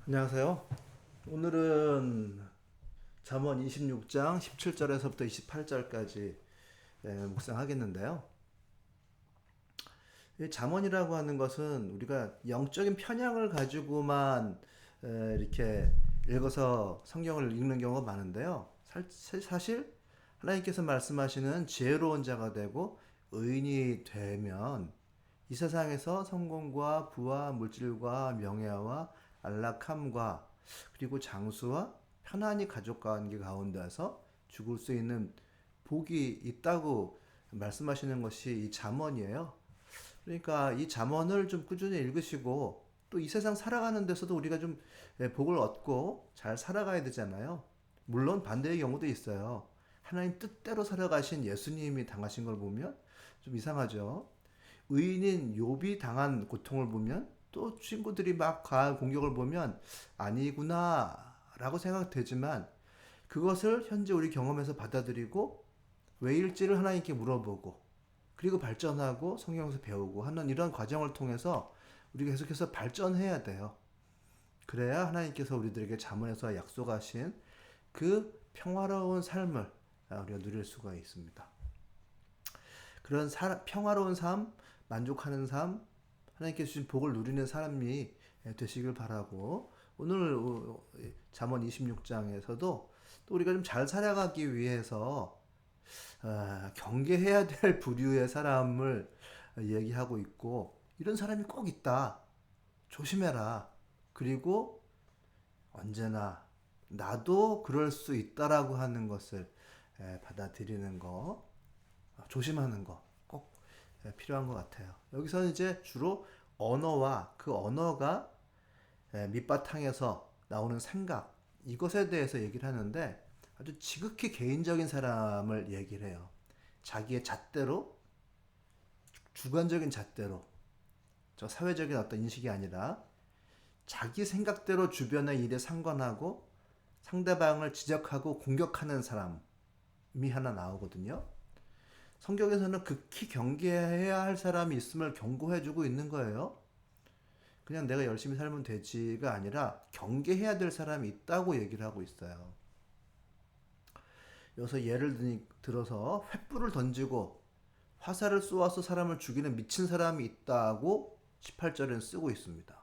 안녕하세요. 오늘은 잠언 26장 17절에서부터 28절까지 묵상하겠는데요. 이 잠언이라고 하는 것은 우리가 영적인 편향을 가지고만 이렇게 읽어서 성경을 읽는 경우가 많은데요. 사실 하나님께서 말씀하시는 지혜로운 자가 되고 의인이 되면 이 세상에서 성공과 부와 물질과 명예와 안락함과 그리고 장수와 편안히 가족 관계 가운데서 죽을 수 있는 복이 있다고 말씀하시는 것이 이 잠언이에요. 그러니까 이 잠언을 좀 꾸준히 읽으시고 또 이 세상 살아가는 데서도 우리가 좀 복을 얻고 잘 살아가야 되잖아요. 물론 반대의 경우도 있어요. 하나님 뜻대로 살아가신 예수님이 당하신 걸 보면 좀 이상하죠. 의인인 욥이 당한 고통을 보면 또 친구들이 막 가한 공격을 보면 아니구나라고 생각되지만 그것을 현재 우리 경험에서 받아들이고 왜일지를 하나님께 물어보고 그리고 발전하고 성경에서 배우고 하는 이런 과정을 통해서 우리가 계속해서 발전해야 돼요. 그래야 하나님께서 우리들에게 잠언에서 약속하신 그 평화로운 삶을 우리가 누릴 수가 있습니다. 그런 평화로운 삶, 만족하는 삶, 하나님께서 주신 복을 누리는 사람이 되시길 바라고 오늘 잠언 26장에서도 또 우리가 좀 잘 살아가기 위해서 경계해야 될 부류의 사람을 얘기하고 있고 이런 사람이 꼭 있다. 조심해라. 그리고 언제나 나도 그럴 수 있다라고 하는 것을 받아들이는 거, 조심하는 거 꼭 필요한 것 같아요. 여기서는 이제 주로 언어와 그 언어가 밑바탕에서 나오는 생각 이것에 대해서 얘기를 하는데 아주 지극히 개인적인 사람을 얘기를 해요. 자기의 잣대로 주관적인 잣대로 저 사회적인 어떤 인식이 아니라 자기 생각대로 주변의 일에 상관하고 상대방을 지적하고 공격하는 사람이 하나 나오거든요. 성경에서는 극히 경계해야 할 사람이 있음을 경고해주고 있는 거예요. 그냥 내가 열심히 살면 되지가 아니라 경계해야 될 사람이 있다고 얘기를 하고 있어요. 여기서 예를 들어서 횃불을 던지고 화살을 쏘아서 사람을 죽이는 미친 사람이 있다고 18절에는 쓰고 있습니다.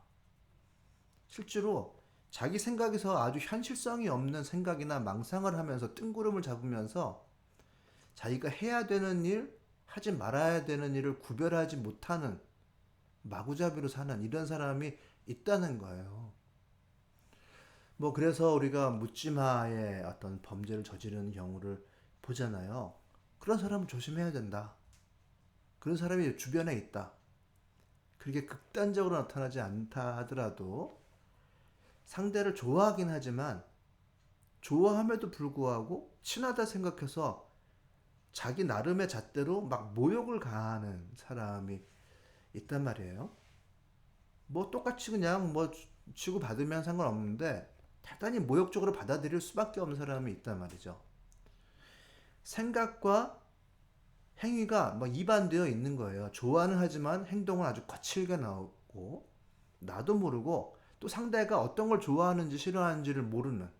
실제로 자기 생각에서 아주 현실성이 없는 생각이나 망상을 하면서 뜬구름을 잡으면서 자기가 해야 되는 일, 하지 말아야 되는 일을 구별하지 못하는 마구잡이로 사는 이런 사람이 있다는 거예요. 뭐 그래서 우리가 묻지마의 어떤 범죄를 저지르는 경우를 보잖아요. 그런 사람은 조심해야 된다. 그런 사람이 주변에 있다. 그렇게 극단적으로 나타나지 않다 하더라도 상대를 좋아하긴 하지만 좋아함에도 불구하고 친하다 생각해서 자기 나름의 잣대로 막 모욕을 가하는 사람이 있단 말이에요. 뭐 똑같이 그냥 뭐 치고 받으면 상관없는데 대단히 모욕적으로 받아들일 수밖에 없는 사람이 있단 말이죠. 생각과 행위가 뭐 이반되어 있는 거예요. 좋아는 하지만 행동은 아주 거칠게 나오고 나도 모르고 또 상대가 어떤 걸 좋아하는지 싫어하는지를 모르는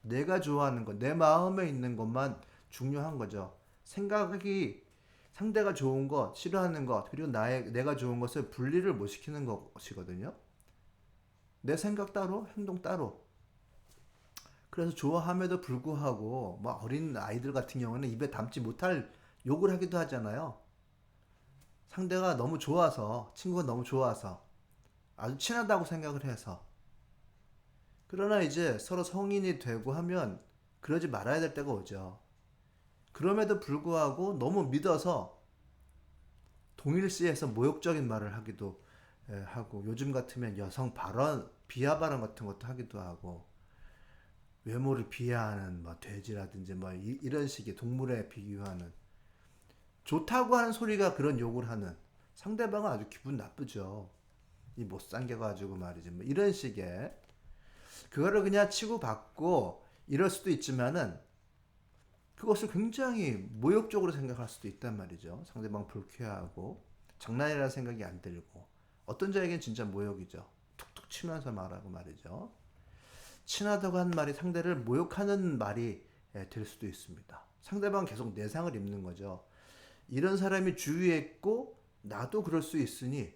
내가 좋아하는 것, 내 마음에 있는 것만 중요한 거죠. 생각이 상대가 좋은 것, 싫어하는 것, 그리고 내가 좋은 것을 분리를 못 시키는 것이거든요. 내 생각 따로, 행동 따로. 그래서 좋아함에도 불구하고, 막 어린 아이들 같은 경우는 입에 담지 못할 욕을 하기도 하잖아요. 상대가 너무 좋아서, 친구가 너무 좋아서, 아주 친하다고 생각을 해서. 그러나 이제 서로 성인이 되고 하면 그러지 말아야 될 때가 오죠. 그럼에도 불구하고 너무 믿어서 동일시해서 모욕적인 말을 하기도 하고 요즘 같으면 여성 발언, 비하 발언 같은 것도 하기도 하고 외모를 비하하는 뭐 돼지라든지 뭐 이런 식의 동물에 비유하는 좋다고 하는 소리가 그런 욕을 하는 상대방은 아주 기분 나쁘죠. 이 못산 게 가지고 말이지 뭐 이런 식의 그거를 그냥 치고받고 이럴 수도 있지만은 그것을 굉장히 모욕적으로 생각할 수도 있단 말이죠. 상대방 불쾌하고 장난이라는 생각이 안 들고 어떤 자에겐 진짜 모욕이죠. 치면서 말하고 말이죠. 친하다고 한 말이 상대를 모욕하는 말이 될 수도 있습니다. 상대방 계속 내상을 입는 거죠. 이런 사람이 주위에 있고 나도 그럴 수 있으니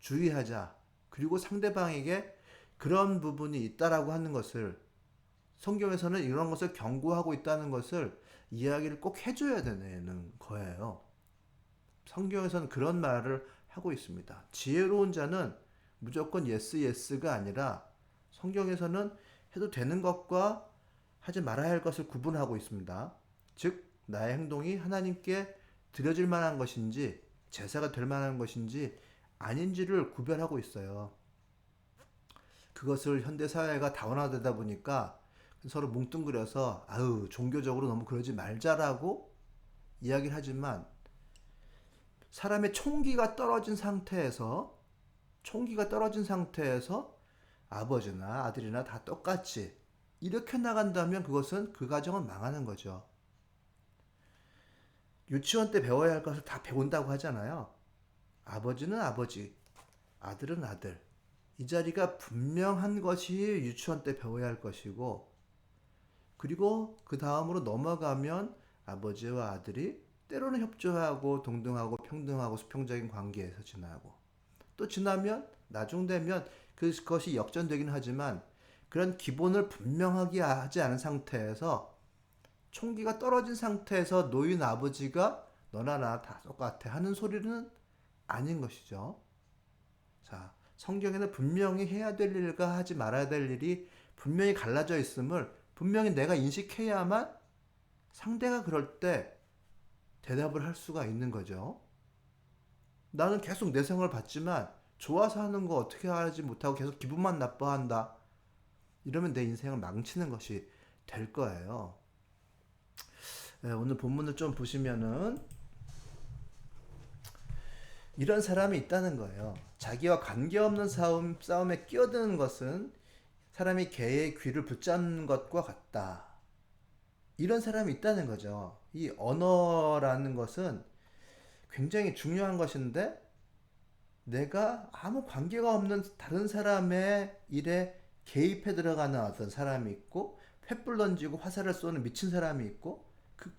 주의하자. 그리고 상대방에게 그런 부분이 있다라고 하는 것을 성경에서는 이런 것을 경고하고 있다는 것을 이야기를 꼭 해줘야 되는 거예요. 성경에서는 그런 말을 하고 있습니다. 지혜로운 자는 무조건 예스 예스가 아니라 성경에서는 해도 되는 것과 하지 말아야 할 것을 구분하고 있습니다. 즉 나의 행동이 하나님께 드려질 만한 것인지 제사가 될 만한 것인지 아닌지를 구별하고 있어요. 그것을 현대 사회가 다원화되다 보니까 서로 뭉뚱그려서 아유 종교적으로 너무 그러지 말자라고 이야기를 하지만 사람의 총기가 떨어진 상태에서 아버지나 아들이나 다 똑같이 이렇게 나간다면 그것은 그 가정은 망하는 거죠. 유치원 때 배워야 할 것을 다 배운다고 하잖아요. 아버지는 아버지, 아들은 아들. 이 자리가 분명한 것이 유치원 때 배워야 할 것이고, 그리고 그 다음으로 넘어가면 아버지와 아들이 때로는 협조하고 동등하고 평등하고 수평적인 관계에서 지나고, 또 지나면 나중 되면 그것이 역전되긴 하지만 그런 기본을 분명하게 하지 않은 상태에서 총기가 떨어진 상태에서 노인 아버지가 너나 나 다 똑같아 하는 소리는 아닌 것이죠. 자, 성경에는 분명히 해야 될 일과 하지 말아야 될 일이 분명히 갈라져 있음을 분명히 내가 인식해야만 상대가 그럴 때 대답을 할 수가 있는 거죠. 나는 계속 내성을 받지만 좋아서 하는 거 어떻게 하지 못하고 계속 기분만 나빠한다. 이러면 내 인생을 망치는 것이 될 거예요. 오늘 본문을 좀 보시면은 이런 사람이 있다는 거예요. 자기와 관계없는 싸움에 끼어드는 것은 사람이 개의 귀를 붙잡는 것과 같다. 이런 사람이 있다는 거죠. 이 언어라는 것은 굉장히 중요한 것인데 내가 아무 관계가 없는 다른 사람의 일에 개입해 들어가는 어떤 사람이 있고 횃불 던지고 화살을 쏘는 미친 사람이 있고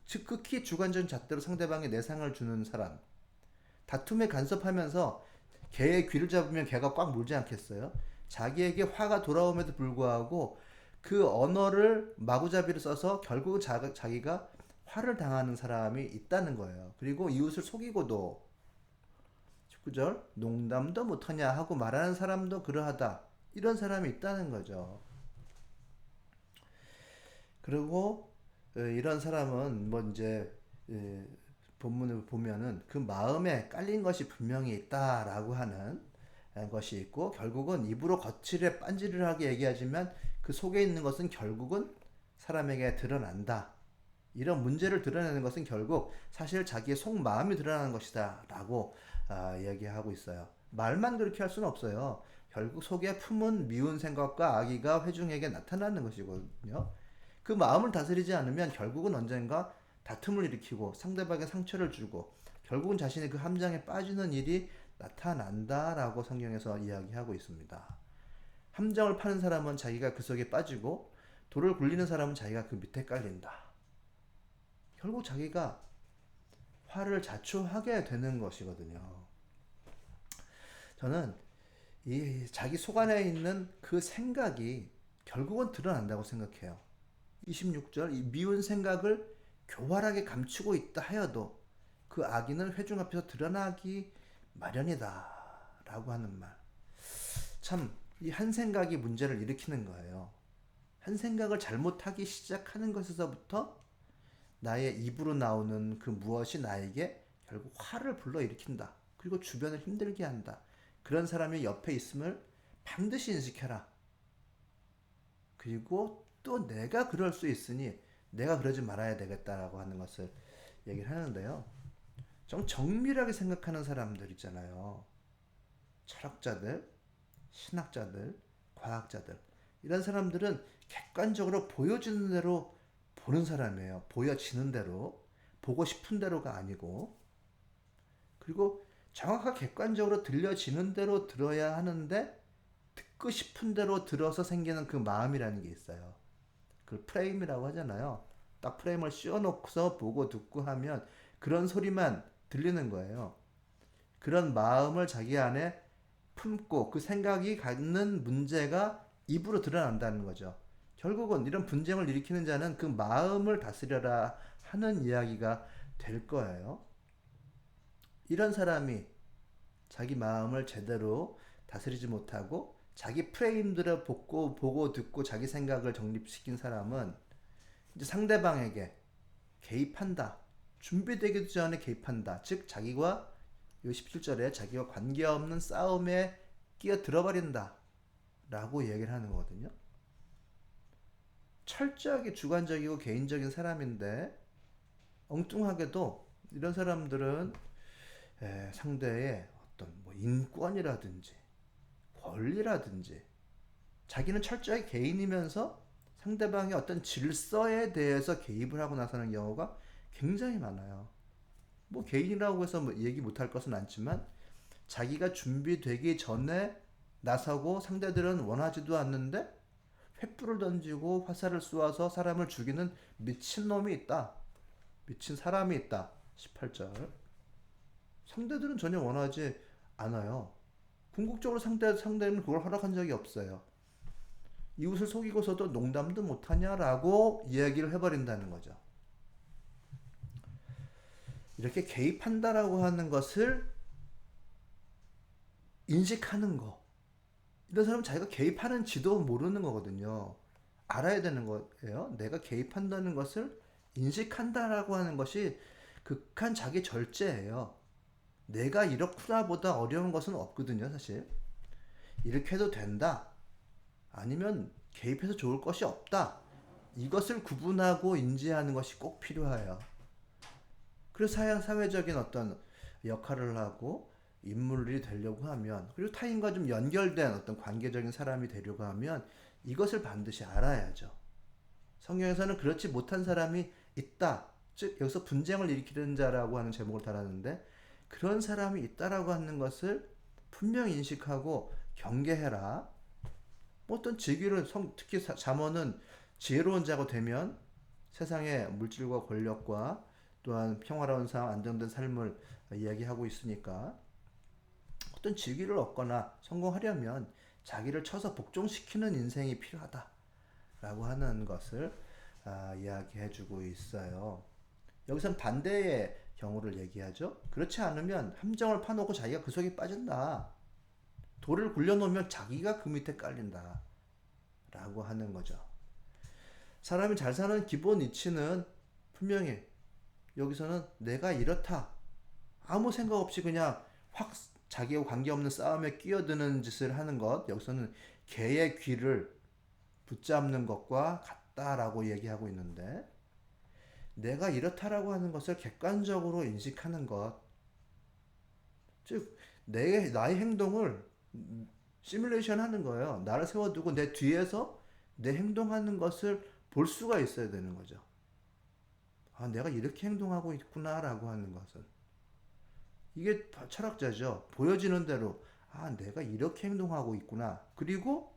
즉 극히 주관적인 잣대로 상대방에 내상을 주는 사람. 다툼에 간섭하면서 개의 귀를 잡으면 개가 꽉 물지 않겠어요? 자기에게 화가 돌아옴에도 불구하고 그 언어를 마구잡이를 써서 결국 자기가 화를 당하는 사람이 있다는 거예요. 그리고 이웃을 속이고도 19절 농담도 못하냐 하고 말하는 사람도 그러하다. 이런 사람이 있다는 거죠. 그리고 이런 사람은 뭐 이제 본문을 보면은 그 마음에 깔린 것이 분명히 있다라고 하는 것이 있고 결국은 입으로 거칠게 빤지르하게 얘기하지만 그 속에 있는 것은 결국은 사람에게 드러난다. 이런 문제를 드러내는 것은 결국 사실 자기의 속마음이 드러나는 것이다 라고 얘기하고 있어요. 말만 그렇게 할 수는 없어요. 결국 속에 품은 미운 생각과 악의가 회중에게 나타나는 것이거든요. 그 마음을 다스리지 않으면 결국은 언젠가 다툼을 일으키고 상대방에 상처를 주고 결국은 자신의 그 함정에 빠지는 일이 나타난다라고 성경에서 이야기하고 있습니다. 함정을 파는 사람은 자기가 그 속에 빠지고 돌을 굴리는 사람은 자기가 그 밑에 깔린다. 결국 자기가 화를 자초하게 되는 것이거든요. 저는 이 자기 속 안에 있는 그 생각이 결국은 드러난다고 생각해요. 26절 이 미운 생각을 교활하게 감추고 있다 하여도 그 악인은 회중 앞에서 드러나기 마련이다 라고 하는 말. 참 이 한 생각이 문제를 일으키는 거예요. 한 생각을 잘못하기 시작하는 것에서부터 나의 입으로 나오는 그 무엇이 나에게 결국 화를 불러일으킨다. 그리고 주변을 힘들게 한다. 그런 사람이 옆에 있음을 반드시 인식해라. 그리고 또 내가 그럴 수 있으니 내가 그러지 말아야 되겠다라고 하는 것을 얘기를 하는데요. 좀 정밀하게 생각하는 사람들 있잖아요. 철학자들, 신학자들, 과학자들. 이런 사람들은 객관적으로 보여지는 대로 보는 사람이에요. 보여지는 대로. 보고 싶은 대로가 아니고. 그리고 정확하게 객관적으로 들려지는 대로 들어야 하는데 듣고 싶은 대로 들어서 생기는 그 마음이라는 게 있어요. 그 프레임이라고 하잖아요. 딱 프레임을 씌워놓고서 보고 듣고 하면 그런 소리만 들리는 거예요. 그런 마음을 자기 안에 품고 그 생각이 갖는 문제가 입으로 드러난다는 거죠. 결국은 이런 분쟁을 일으키는 자는 그 마음을 다스려라 하는 이야기가 될 거예요. 이런 사람이 자기 마음을 제대로 다스리지 못하고 자기 프레임들을 보고 듣고 자기 생각을 정립시킨 사람은 이제 상대방에게 개입한다. 준비되기도 전에 개입한다. 즉 자기와 요 17절에 자기와 관계없는 싸움에 끼어들어 버린다. 라고 얘기를 하는 거거든요. 철저하게 주관적이고 개인적인 사람인데 엉뚱하게도 이런 사람들은 상대의 어떤 뭐 인권이라든지 권리라든지 자기는 철저히 개인이면서 상대방의 어떤 질서에 대해서 개입을 하고 나서는 경우가 굉장히 많아요. 뭐 개인이라고 해서 뭐 얘기 못할 것은 않지만 자기가 준비되기 전에 나서고 상대들은 원하지도 않는데 횃불을 던지고 화살을 쏘아서 사람을 죽이는 미친놈이 있다. 미친 사람이 있다. 18절. 상대들은 전혀 원하지 않아요. 궁극적으로 상대는 그걸 허락한 적이 없어요. 이웃을 속이고서도 농담도 못하냐라고 이야기를 해버린다는 거죠. 이렇게 개입한다라고 하는 것을 인식하는 거. 이런 사람은 자기가 개입하는지도 모르는 거거든요. 알아야 되는 거예요. 내가 개입한다는 것을 인식한다라고 하는 것이 극한 자기 절제예요. 내가 이렇구나 보다 어려운 것은 없거든요, 사실. 이렇게 해도 된다. 아니면 개입해서 좋을 것이 없다. 이것을 구분하고 인지하는 것이 꼭 필요해요. 그래서 사회적인 어떤 역할을 하고 인물이 되려고 하면, 그리고 타인과 좀 연결된 어떤 관계적인 사람이 되려고 하면 이것을 반드시 알아야죠. 성경에서는 그렇지 못한 사람이 있다. 즉 여기서 분쟁을 일으키는 자라고 하는 제목을 달았는데 그런 사람이 있다라고 하는 것을 분명히 인식하고 경계해라. 뭐 어떤 직위를 특히 잠언은 지혜로운 자가 되면 세상의 물질과 권력과 또한 평화로운 삶, 안정된 삶을 이야기하고 있으니까 어떤 직위를 얻거나 성공하려면 자기를 쳐서 복종시키는 인생이 필요하다라고 하는 것을 이야기해주고 있어요. 여기선 반대의 경우를 얘기하죠. 그렇지 않으면 함정을 파놓고 자기가 그 속에 빠진다. 돌을 굴려놓으면 자기가 그 밑에 깔린다. 라고 하는 거죠. 사람이 잘 사는 기본 이치는 분명히 여기서는 내가 이렇다. 아무 생각 없이 그냥 확 자기와 관계없는 싸움에 끼어드는 짓을 하는 것. 여기서는 개의 귀를 붙잡는 것과 같다라고 얘기하고 있는데 내가 이렇다라고 하는 것을 객관적으로 인식하는 것. 즉 나의 행동을 시뮬레이션 하는 거예요. 나를 세워두고 내 뒤에서 내 행동하는 것을 볼 수가 있어야 되는 거죠. 내가 이렇게 행동하고 있구나라고 하는 것은. 이게 철학자죠. 보여지는 대로 내가 이렇게 행동하고 있구나. 그리고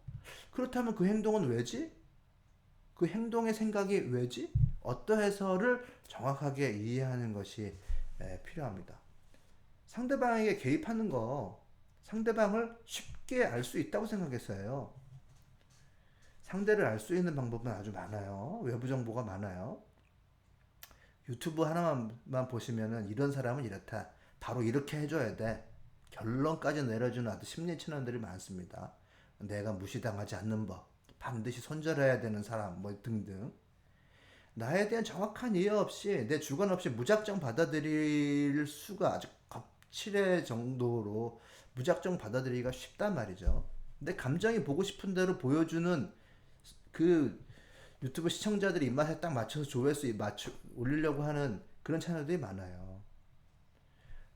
그렇다면 그 행동은 왜지? 그 행동의 생각이 왜지? 어떠해서를 정확하게 이해하는 것이 필요합니다. 상대방에게 개입하는 거 상대방을 쉽게 알 수 있다고 생각했어요. 상대를 알 수 있는 방법은 아주 많아요. 외부 정보가 많아요. 유튜브 하나만 보시면은 이런 사람은 이렇다. 바로 이렇게 해줘야 돼. 결론까지 내려주는 아주 심리 친원들이 많습니다. 내가 무시당하지 않는 법, 반드시 손절해야 되는 사람, 뭐 등등. 나에 대한 정확한 이해 없이 내 주관 없이 무작정 받아들일 수가 아주 거칠의 정도로 무작정 받아들이기가 쉽단 말이죠. 내 감정이 보고 싶은 대로 보여주는 그 유튜브 시청자들이 입맛에 딱 맞춰서 조회수 올리려고 하는 그런 채널들이 많아요.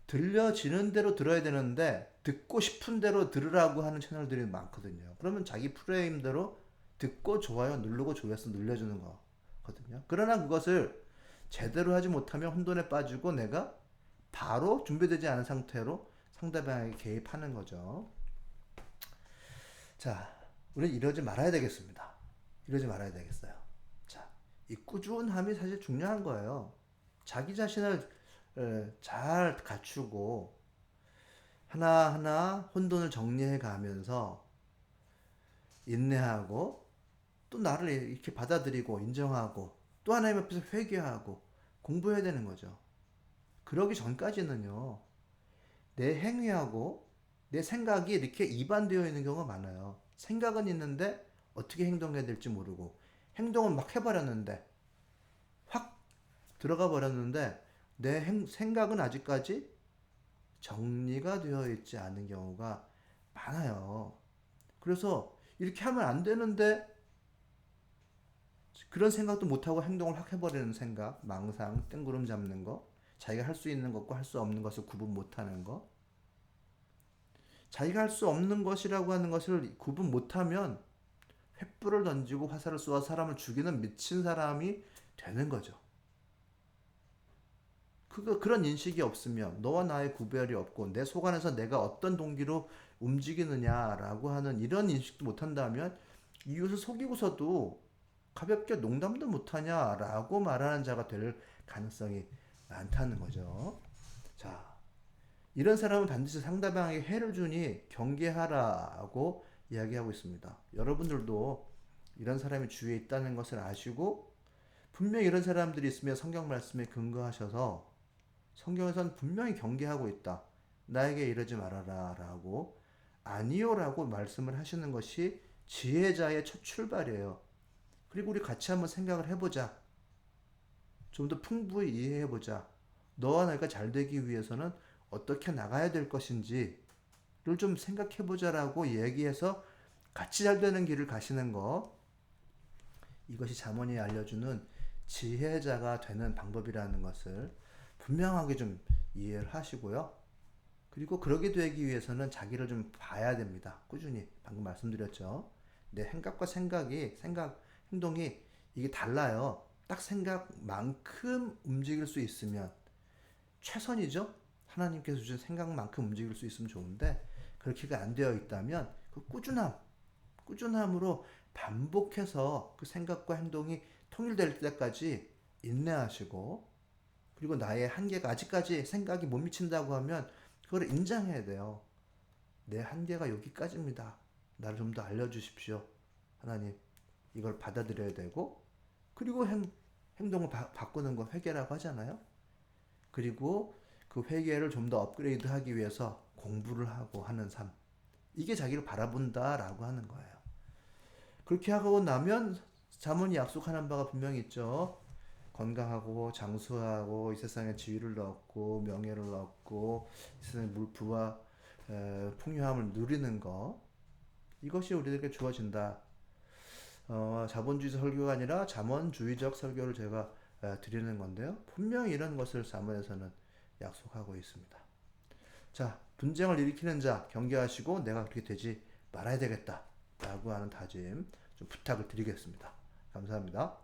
들려지는 대로 들어야 되는데 듣고 싶은 대로 들으라고 하는 채널들이 많거든요. 그러면 자기 프레임대로 듣고 좋아요 누르고 조회수 늘려주는 거거든요. 그러나 그것을 제대로 하지 못하면 혼돈에 빠지고 내가 바로 준비되지 않은 상태로 상대방에게 개입하는 거죠. 자, 우리는 이러지 말아야 되겠습니다. 이러지 말아야 되겠어요. 자, 이 꾸준함이 사실 중요한 거예요. 자기 자신을 잘 갖추고 하나하나 혼돈을 정리해 가면서 인내하고 또 나를 이렇게 받아들이고 인정하고 또 하나님 앞에서 회개하고 공부해야 되는 거죠. 그러기 전까지는요, 내 행위하고 내 생각이 이렇게 이반되어 있는 경우가 많아요. 생각은 있는데 어떻게 행동해야 될지 모르고 행동은 막 해버렸는데 확 들어가 버렸는데 내 생각은 아직까지 정리가 되어 있지 않은 경우가 많아요. 그래서 이렇게 하면 안 되는데 그런 생각도 못하고 행동을 확 해버리는 생각, 망상, 뜬구름 잡는 거, 자기가 할 수 있는 것과 할 수 없는 것을 구분 못하는 거, 자기가 할 수 없는 것이라고 하는 것을 구분 못하면 횃불을 던지고 화살을 쏘아 사람을 죽이는 미친 사람이 되는 거죠. 그런 인식이 없으면 너와 나의 구별이 없고 내 속 안에서 내가 어떤 동기로 움직이느냐라고 하는 이런 인식도 못한다면 이웃을 속이고서도 가볍게 농담도 못하냐라고 말하는 자가 될 가능성이 많다는 거죠. 자, 이런 사람은 반드시 상대방에게 해를 주니 경계하라고 이야기하고 있습니다. 여러분들도 이런 사람이 주위에 있다는 것을 아시고 분명히 이런 사람들이 있으면 성경 말씀에 근거하셔서 성경에서는 분명히 경계하고 있다. 나에게 이러지 말아라 라고 아니요 라고 말씀을 하시는 것이 지혜자의 첫 출발이에요. 그리고 우리 같이 한번 생각을 해보자. 좀 더 풍부히 이해해보자. 너와 내가 잘 되기 위해서는 어떻게 나가야 될 것인지를 좀 생각해보자라고 얘기해서 같이 잘 되는 길을 가시는 거. 이것이 잠언이 알려주는 지혜자가 되는 방법이라는 것을 분명하게 좀 이해를 하시고요. 그리고 그러게 되기 위해서는 자기를 좀 봐야 됩니다. 꾸준히. 방금 말씀드렸죠. 내 행동이 이게 달라요. 딱 생각만큼 움직일 수 있으면 최선이죠. 하나님께서 주신 생각만큼 움직일 수 있으면 좋은데 그렇게가 안 되어 있다면 그 꾸준함으로 반복해서 그 생각과 행동이 통일될 때까지 인내하시고 그리고 나의 한계가 아직까지 생각이 못 미친다고 하면 그걸 인정해야 돼요. 내 한계가 여기까지입니다. 나를 좀 더 알려주십시오. 하나님, 이걸 받아들여야 되고 그리고 행동을 바꾸는 거 회개라고 하잖아요. 그리고 그 회개를 좀 더 업그레이드 하기 위해서 공부를 하고 하는 삶. 이게 자기를 바라본다라고 하는 거예요. 그렇게 하고 나면 자문이 약속하는 바가 분명히 있죠. 건강하고 장수하고 이 세상에 지위를 얻고 명예를 얻고 이 세상의 물부와 풍요함을 누리는 거. 이것이 우리에게 주어진다. 자본주의 설교가 아니라 자본주의적 설교를 제가 드리는 건데요. 분명히 이런 것을 자문에서는 약속하고 있습니다. 자, 분쟁을 일으키는 자 경계하시고 내가 그렇게 되지 말아야 되겠다 라고 하는 다짐 좀 부탁을 드리겠습니다. 감사합니다.